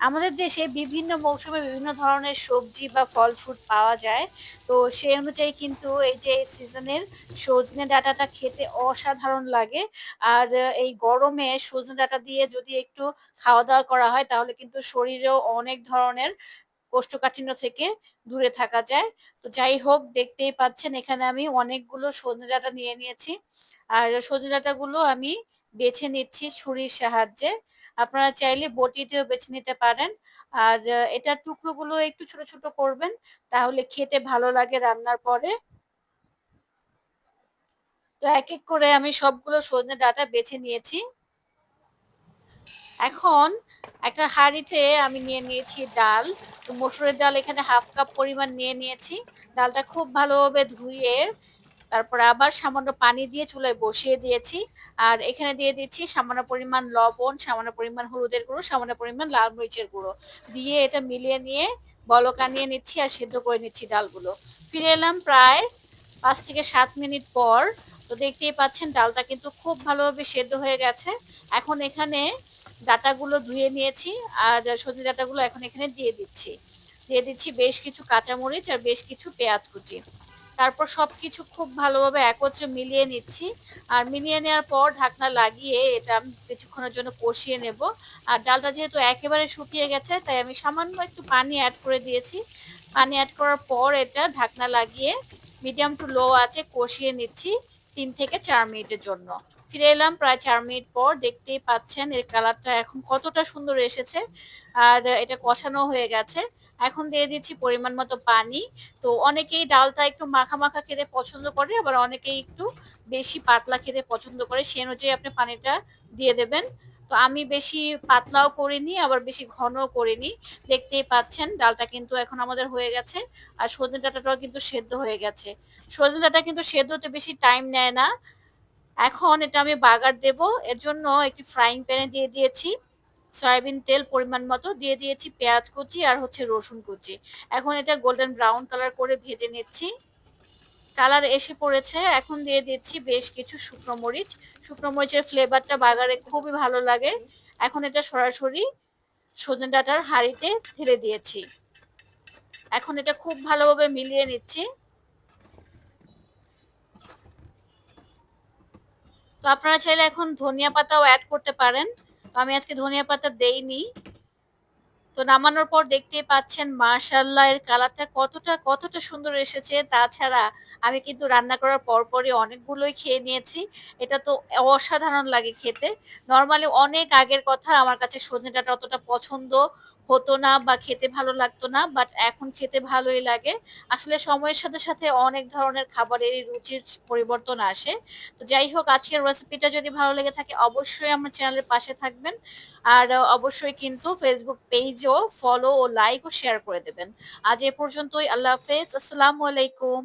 আমাদের দেশে বিভিন্ন মৌসুমে বিভিন্ন ধরনের সবজি বা ফল-ফ্রুট পাওয়া যায়। তো সেই অনুযায়ী কিন্তু এই যে এই সিজনের সজনে ডাঁটাটা খেতে অসাধারণ লাগে। আর এই গরমে সজনে ডাঁটা দিয়ে যদি একটু খাওয়া-দাওয়া করা হয় তাহলে কিন্তু শরীরেও অনেক ধরনের কোষ্ঠকাঠিন্য থেকে দূরে থাকা যায়। তো যাই হোক দেখতেই পাচ্ছেন এখানে আমি অনেকগুলো সজনে ডাঁটা নিয়ে নিয়েছি। আর সজনে ডাঁটাগুলো আমি বেছে নিচ্ছি ছুরির সাহায্যে। আপনারা চাইলে বটি দিয়েও বেছে নিতে পারেন। আর এটার টুকরোগুলো একটু ছোট, ছোট করবেন। তাহলে খেতে ভালো লাগে রান্নার পরে। তো একেক করে আমি সবগুলো সজনে ডাঁটা বেছে নিয়েছি। এখন একটা হাঁড়িতে আমি নিয়ে নিয়েছি ডাল। তো মসুরের ডাল এখানে 1/2 কাপ পরিমাণ নিয়ে নিয়েছি। ডালটা খুব ভালোভাবে ধুয়ে তারপরে আবার সামান্য পানি দিয়ে চুলায় বসিয়ে দিয়েছি। আর এখানে দিয়ে দিচ্ছি সামান্য পরিমাণ লবণ, সামান্য পরিমাণ হলুদের গুঁড়ো, সামান্য পরিমাণ লাল মরিচের গুঁড়ো। দিয়ে এটা মিলিয়ে নিয়ে বলক আনিয়ে নিচ্ছি আর সেদ্ধ করে নিচ্ছি ডালগুলো। ফিরে এলাম প্রায় ৫ থেকে ৭ মিনিট পর। তো দেখতেই পাচ্ছেন ডালটা কিন্তু খুব ভালোভাবে সেদ্ধ হয়ে গেছে। এখন এখানে ডাঁটাগুলো ধুয়ে নিয়েছি আর সজনে ডাঁটাগুলো এখন এখানে দিয়ে দিচ্ছি। দিয়ে দিচ্ছি বেশ কিছু কাঁচামরিচ আর বেশ কিছু পেঁয়াজ কুচি। তারপর সবকিছু খুব ভালোভাবে একত্রে মিলিয়ে নিচ্ছি। আর মিলিয়ে নেওয়ার পর ঢাকনা লাগিয়ে এটা আমি কিছুক্ষণের জন্য কষিয়ে নেব। আর ডালটা যেহেতু একেবারে শুকিয়ে গেছে তাই আমি সামান্য একটু পানি এড করে দিয়েছি। পানি এড করার পর এটা ঢাকনা লাগিয়ে মিডিয়াম টু লো আঁচে কষিয়ে নিচ্ছি ৩ থেকে ৪ মিনিটের জন্য। ফিরে এলাম প্রায় ৪ মিনিট পর। দেখতেই পাচ্ছেন এর কালারটা এখন কতটা সুন্দর এসেছে। আর এটা কষানো হয়ে গেছে। এখন দিয়ে দিচ্ছি পরিমাণ মতো পানি। তো অনেকেই ডালটা একটু মাখা, মাখা খেতে পছন্দ করে, আবার অনেকেই একটু বেশি পাতলা খেতে পছন্দ করে। সে অনুযায়ী আপনি পানিটা দিয়ে দেবেন। তো আমি বেশি পাতলাও করিনি, আবার বেশি ঘনও করিনি। দেখতেই পাচ্ছেন ডালটা কিন্তু এখন আমাদের হয়ে গেছে। আর সজনে ডাঁটাটাও কিন্তু সেদ্ধ হয়ে গেছে। সজনে ডাঁটা কিন্তু সেদ্ধ হতে বেশি টাইম নেয় না। এখন এটা আমি বাগার দেব। এর জন্য একটি ফ্রাইং প্যানে দিয়ে দিয়েছি সয়াবিন তেল পরিমাণ মতো, দিয়ে দিয়েছি পেঁয়াজ কুচি আর হচ্ছে রসুন কুচি। এখন এটা গোল্ডেন ব্রাউন কালার করে ভেজে নিচ্ছি। কালার এসে পড়েছে। এখন দিয়ে দিচ্ছি বেশ কিছু শুকনো মরিচ। শুকনো মরিচের ফ্লেভারটা বাগারে খুবই ভালো লাগে। এখন এটা সরাসরি সজনে ডাঁটার হাঁড়িতে ঢেলে দিয়েছি। এখন এটা খুব ভালোভাবে মিলিয়ে নিচ্ছি। তো আপনারা চাইলে এখন ধনিয়া পাতাও এড করতে পারেন। তো আমি আজকে ধনিয়া পাতা দেইনি। তো নামানোর পর দেখতেই পাচ্ছেন মাশাআল্লাহ এর কালারটা কতটা সুন্দর এসেছে। তাছাড়া আমি কিন্তু রান্না করার পরপরই অনেকগুলোই খেয়ে নিয়েছি। এটা তো অসাধারণ লাগে খেতে। নরমালি অনেক আগের কথা আমার কাছে সজনে ডাঁটা অতটা পছন্দ হতো না বা খেতে ভালো লাগতো না। বাট এখন খেতে ভালোই লাগে। আসলে সময়ের সাথে, সাথে অনেক ধরনের খাবারেরই রুচির পরিবর্তন আসে। তো যাই হোক আজকের রেসিপিটা যদি ভালো লেগে থাকে অবশ্যই আমার চ্যানেলের পাশে থাকবেন। আর অবশ্যই কিন্তু ফেসবুক পেজও ফলো ও লাইক ও শেয়ার করে দেবেন। আজ এ পর্যন্তই। আল্লাহ হাফেজ। আসসালামু আলাইকুম।